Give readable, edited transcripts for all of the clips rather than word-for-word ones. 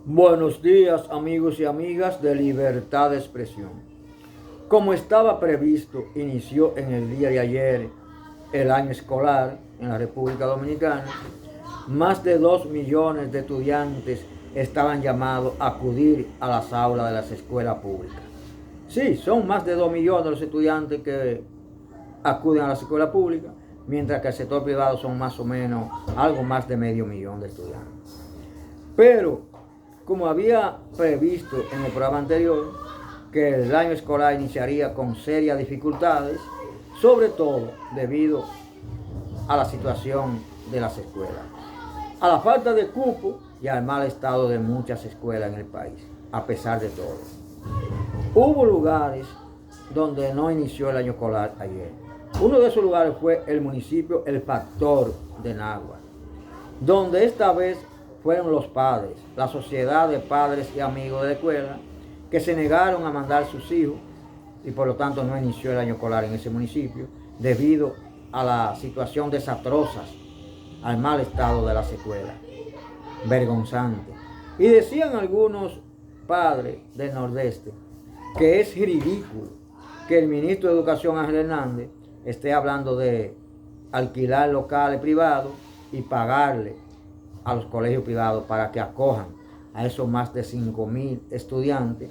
Buenos días, amigos y amigas de Libertad de Expresión. Como estaba previsto, inició en el día de ayer el año escolar en la República Dominicana. Más de 2 millones de estudiantes estaban llamados a acudir a las aulas de las escuelas públicas. Sí, son más de 2 millones los estudiantes que acuden a las escuelas públicas, mientras que el sector privado son más o menos algo más de medio millón de estudiantes. Pero, como había previsto en el programa anterior, que el año escolar iniciaría con serias dificultades, sobre todo debido a la situación de las escuelas, a la falta de cupo y al mal estado de muchas escuelas en el país, a pesar de todo. Hubo lugares donde no inició el año escolar ayer. Uno de esos lugares fue el municipio El Factor de Nagua, donde esta vez fueron los padres, la sociedad de padres y amigos de la escuela, que se negaron a mandar sus hijos y por lo tanto no inició el año escolar en ese municipio debido a la situación desastrosa, al mal estado de las escuelas, vergonzante. Y decían algunos padres del Nordeste que es ridículo que el ministro de Educación, Ángel Hernández, esté hablando de alquilar locales privados y pagarle a los colegios privados para que acojan a esos más de 5,000 estudiantes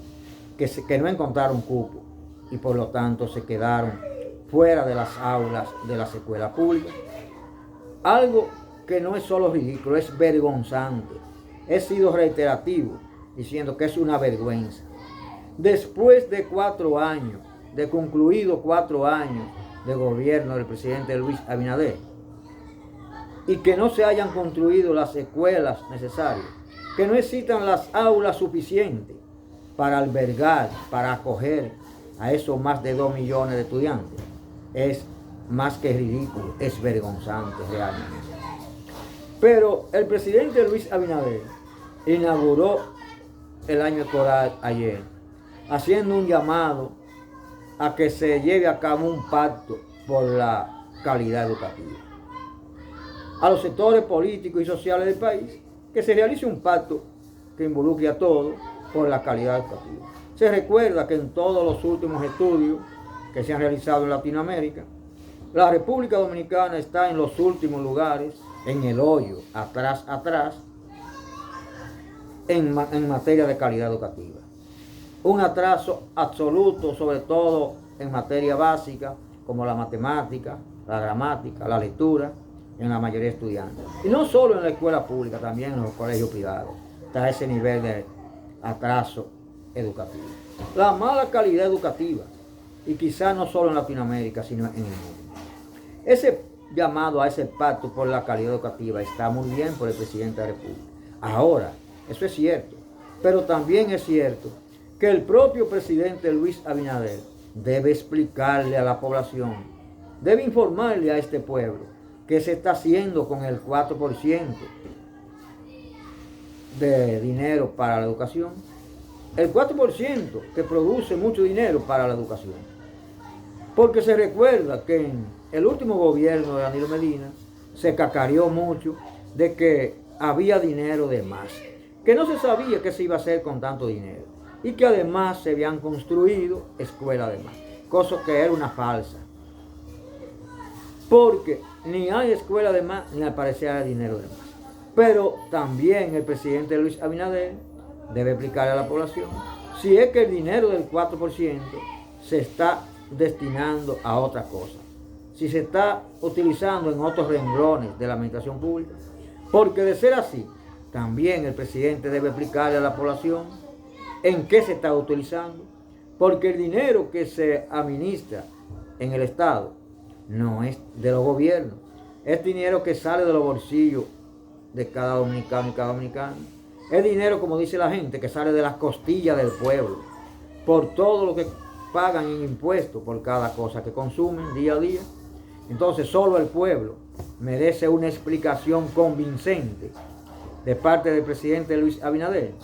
que no encontraron cupo y por lo tanto se quedaron fuera de las aulas de las escuelas públicas. Algo que no es solo ridículo, es vergonzante. He sido reiterativo diciendo que es una vergüenza. Después de 4 años, de concluido 4 años de gobierno del presidente Luis Abinader, y que no se hayan construido las escuelas necesarias, que no existan las aulas suficientes para albergar, para acoger a esos más de 2 millones de estudiantes, es más que ridículo, es vergonzante realmente. Pero el presidente Luis Abinader inauguró el año escolar ayer, haciendo un llamado a que se lleve a cabo un pacto por la calidad educativa. A los sectores políticos y sociales del país, que se realice un pacto que involucre a todos por la calidad educativa. Se recuerda que en todos los últimos estudios que se han realizado en Latinoamérica, la República Dominicana está en los últimos lugares, en el hoyo, atrás, en materia de calidad educativa. Un atraso absoluto, sobre todo en materia básica, como la matemática, la gramática, la lectura, en la mayoría de estudiantes. Y no solo en la escuela pública, también en los colegios privados. Está ese nivel de atraso educativo. La mala calidad educativa, y quizás no solo en Latinoamérica, sino en el mundo. Ese llamado a ese pacto por la calidad educativa está muy bien por el presidente de la República. Ahora, eso es cierto, pero también es cierto que el propio presidente Luis Abinader debe explicarle a la población, debe informarle a este pueblo qué se está haciendo con el 4% de dinero para la educación. El 4% que produce mucho dinero para la educación. Porque se recuerda que en el último gobierno de Danilo Medina se cacareó mucho de que había dinero de más, que no se sabía qué se iba a hacer con tanto dinero y que además se habían construido escuelas de más, cosa que era una falsa. Porque ni hay escuela de más, ni aparecía dinero de más. Pero también el presidente Luis Abinader debe explicarle a la población si es que el dinero del 4% se está destinando a otra cosa, si se está utilizando en otros renglones de la administración pública. Porque de ser así, también el presidente debe explicarle a la población en qué se está utilizando. Porque el dinero que se administra en el Estado no es de los gobiernos, es dinero que sale de los bolsillos de cada dominicano y cada dominicana. Es dinero, como dice la gente, que sale de las costillas del pueblo, por todo lo que pagan en impuestos por cada cosa que consumen día a día. Entonces solo el pueblo merece una explicación convincente de parte del presidente Luis Abinader,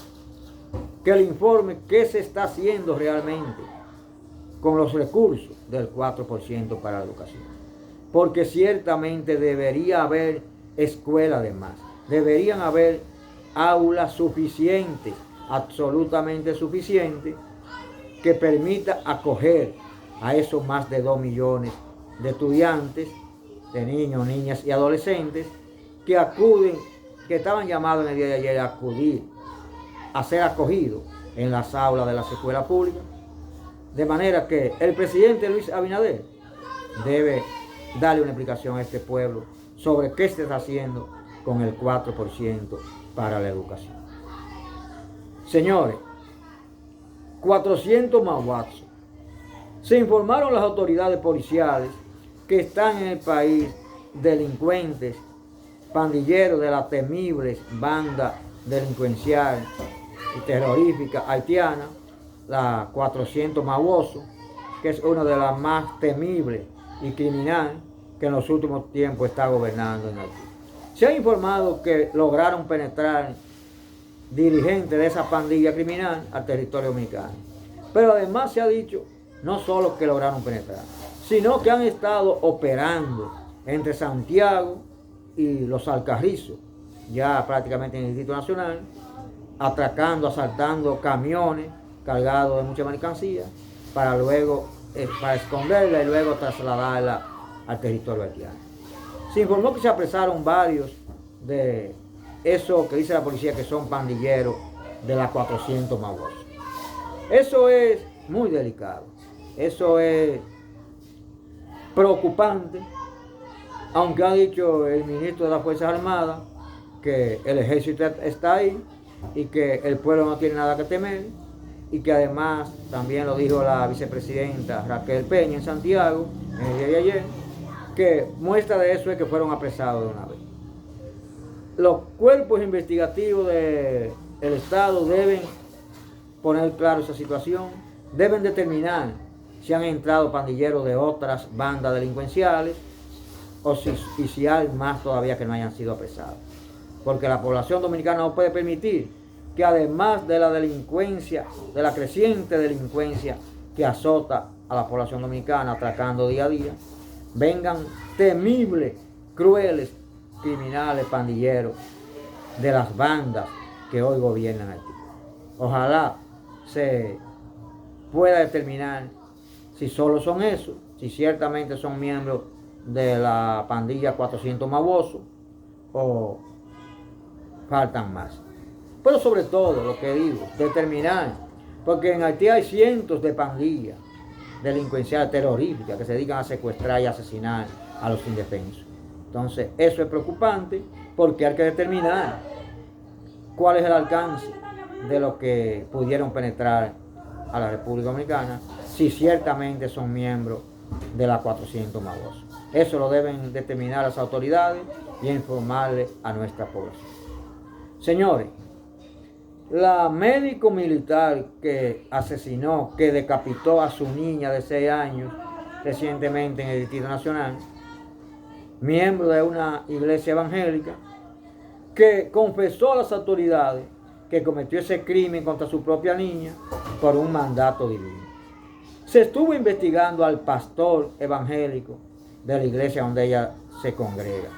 que le informe qué se está haciendo realmente con los recursos del 4% para la educación. Porque ciertamente debería haber escuelas de más, deberían haber aulas suficientes, absolutamente suficientes, que permita acoger a esos más de 2 millones de estudiantes, de niños, niñas y adolescentes que acuden, que estaban llamados en el día de ayer a acudir, a ser acogidos en las aulas de las escuelas públicas. De manera que el presidente Luis Abinader debe darle una explicación a este pueblo sobre qué se está haciendo con el 4% para la educación. Señores, 400 mahuazos. Se informaron las autoridades policiales que están en el país delincuentes, pandilleros de la temibles banda delincuencial y terrorífica haitiana, la 400 Mawozo, que es una de las más temibles y criminal que en los últimos tiempos está gobernando en Haití. Se ha informado que lograron penetrar dirigentes de esa pandilla criminal al territorio dominicano. Pero además se ha dicho, no solo que lograron penetrar, sino que han estado operando entre Santiago y Los Alcarrizos, ya prácticamente en el Distrito Nacional, atracando, asaltando camiones cargados de mucha mercancía para luego, para esconderla y luego trasladarla al territorio haitiano. Se informó que se apresaron varios de eso que dice la policía que son pandilleros de las 400 Mawozo. Eso es muy delicado, eso es preocupante, aunque ha dicho el ministro de las Fuerzas Armadas que el ejército está ahí y que el pueblo no tiene nada que temer, y que además también lo dijo la vicepresidenta Raquel Peña en Santiago en el día de ayer, que muestra de eso es que fueron apresados de una vez. Los cuerpos investigativos del Estado deben poner claro esa situación, deben determinar si han entrado pandilleros de otras bandas delincuenciales o si hay más todavía que no hayan sido apresados. Porque la población dominicana no puede permitir que además de la delincuencia, de la creciente delincuencia que azota a la población dominicana atracando día a día, vengan temibles, crueles, criminales, pandilleros de las bandas que hoy gobiernan aquí. Ojalá se pueda determinar si solo son esos, si ciertamente son miembros de la pandilla 400 Mawozo o faltan más. Pero sobre todo, lo que digo, determinar, porque en Haití hay cientos de pandillas delincuenciales terroríficas que se dedican a secuestrar y asesinar a los indefensos. Entonces, eso es preocupante porque hay que determinar cuál es el alcance de lo que pudieron penetrar a la República Dominicana, si ciertamente son miembros de la 400 Mawozo. Eso lo deben determinar las autoridades y informarle a nuestra población. Señores, la médico militar que asesinó, que decapitó a su niña de 6 años recientemente en el Distrito Nacional, miembro de una iglesia evangélica, que confesó a las autoridades que cometió ese crimen contra su propia niña por un mandato divino. Se estuvo investigando al pastor evangélico de la iglesia donde ella se congrega,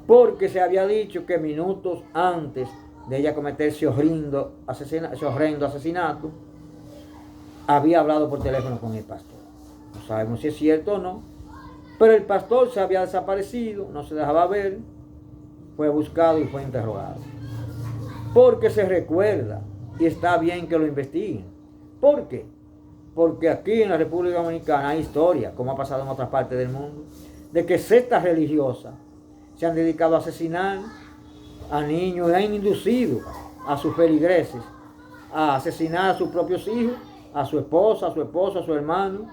porque se había dicho que minutos antes de ella cometer ese horrendo asesinato, había hablado por teléfono con el pastor. No sabemos si es cierto o no, pero el pastor se había desaparecido, no se dejaba ver, fue buscado y fue interrogado. Porque se recuerda, y está bien que lo investiguen. ¿Por qué? Porque aquí en la República Dominicana hay historia, como ha pasado en otras partes del mundo, de que sectas religiosas se han dedicado a asesinar a niños y han inducido a sus feligreses a asesinar a sus propios hijos, a su esposa, a su esposo, a su hermano,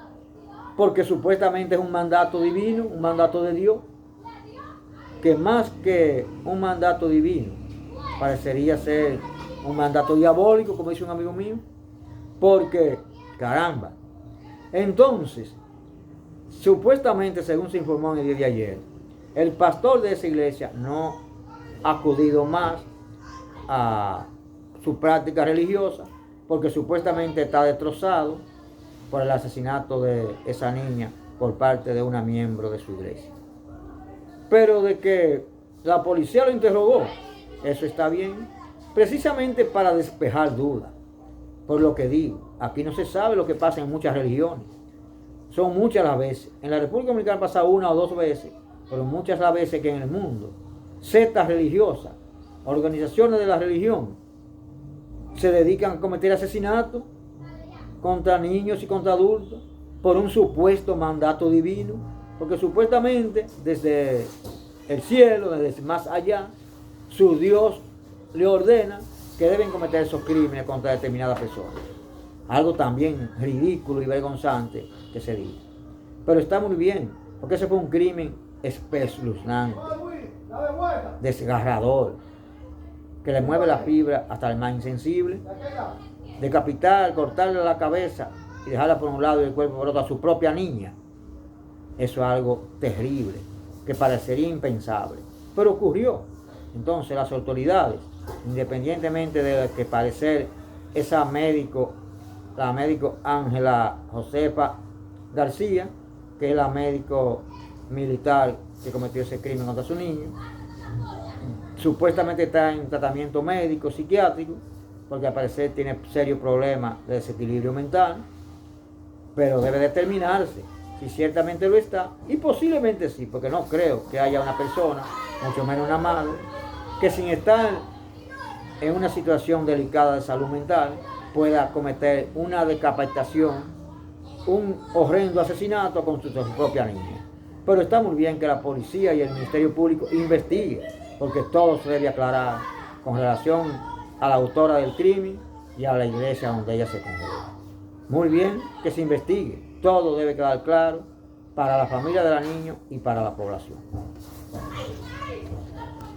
porque supuestamente es un mandato divino, un mandato de Dios, que más que un mandato divino, parecería ser un mandato diabólico, como dice un amigo mío, porque, caramba, entonces, supuestamente, según se informó en el día de ayer, el pastor de esa iglesia no ha acudido más a su práctica religiosa, porque supuestamente está destrozado por el asesinato de esa niña por parte de una miembro de su iglesia. Pero de que la policía lo interrogó, eso está bien, precisamente para despejar dudas. Por lo que digo, aquí no se sabe lo que pasa en muchas religiones. Son muchas las veces. En la República Dominicana pasa una o dos veces, pero muchas las veces que en el mundo, sectas religiosas, organizaciones de la religión, se dedican a cometer asesinatos contra niños y contra adultos por un supuesto mandato divino, porque supuestamente desde el cielo, desde más allá, su Dios le ordena que deben cometer esos crímenes contra determinadas personas. Algo también ridículo y vergonzante que se dice. Pero está muy bien, porque ese fue un crimen espeluznante, desgarrador, que le mueve la fibra hasta el más insensible. Decapitar, cortarle la cabeza y dejarla por un lado y el cuerpo por otro a su propia niña. Eso es algo terrible, que parecería impensable, pero ocurrió. Entonces las autoridades, independientemente de que parecer la médico Ángela Josefa García, que es la médico militar que cometió ese crimen contra su niño, supuestamente está en tratamiento médico, psiquiátrico, porque al parecer tiene serios problemas de desequilibrio mental, pero debe determinarse si ciertamente lo está, y posiblemente sí, porque no creo que haya una persona, mucho menos una madre, que sin estar en una situación delicada de salud mental pueda cometer una decapitación, un horrendo asesinato con su propia niña. Pero está muy bien que la policía y el Ministerio Público investigue, porque todo se debe aclarar con relación a la autora del crimen y a la iglesia donde ella se congrega. Muy bien que se investigue, todo debe quedar claro para la familia de la niña y para la población.